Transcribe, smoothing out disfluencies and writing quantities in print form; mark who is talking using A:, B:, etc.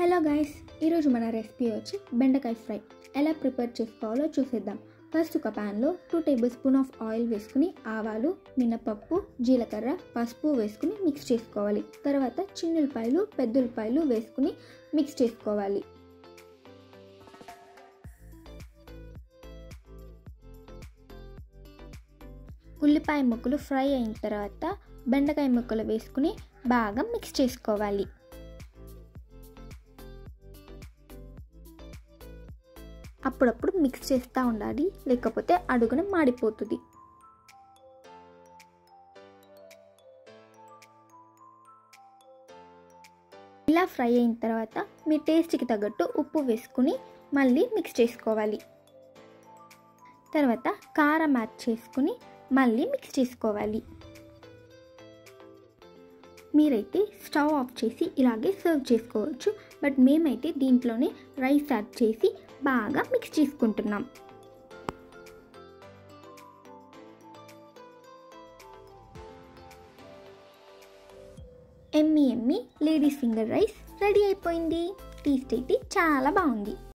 A: Hello guys, ఈరోజు మన recipe వచ్చి బెండకాయ ఫ్రై. ఎలా ప్రిపేర్ చేసుకోవాలో చూసేద్దాం. ఫస్ట్ ఒక ప్యాన్లో 2 టేబుల్ స్పూన్ ఆఫ్ ఆయిల్ వేసుకుని ఆవాలు, మినపప్పు, జీలకర్ర, పసుపు వేసుకుని మిక్స్ చేసుకోవాలి. తర్వాత చిన్నులపాయలు, పెద్దులపాయలు వేసుకుని మిక్స్ చేసుకోవాలి. ఉల్లిపాయ ముక్కలు ఫ్రై అయిన తర్వాత బెండకాయ ముక్కలు వేసుకుని బాగా మిక్స్ చేసుకోవాలి. అప్పుడప్పుడు మిక్స్ చేస్తూ ఉండాలి, లేకపోతే అడుగున మాడిపోతుంది. ఇలా ఫ్రై అయిన తర్వాత మీ టేస్ట్కి తగ్గట్టు ఉప్పు వేసుకుని మళ్ళీ మిక్స్ చేసుకోవాలి. తర్వాత కారం యాడ్ చేసుకుని మళ్ళీ మిక్స్ చేసుకోవాలి. మీరైతే స్టవ్ ఆఫ్ చేసి ఇలాగే సర్వ్ చేసుకోవచ్చు, బట్ మేమైతే దీంట్లోనే రైస్ యాడ్ చేసి బాగా మిక్స్ చేసుకుంటున్నాం. ఎమ్మి లేడీస్ ఫింగర్ రైస్ రెడీ అయిపోయింది. టేస్ట్ అయితే చాలా బాగుంది.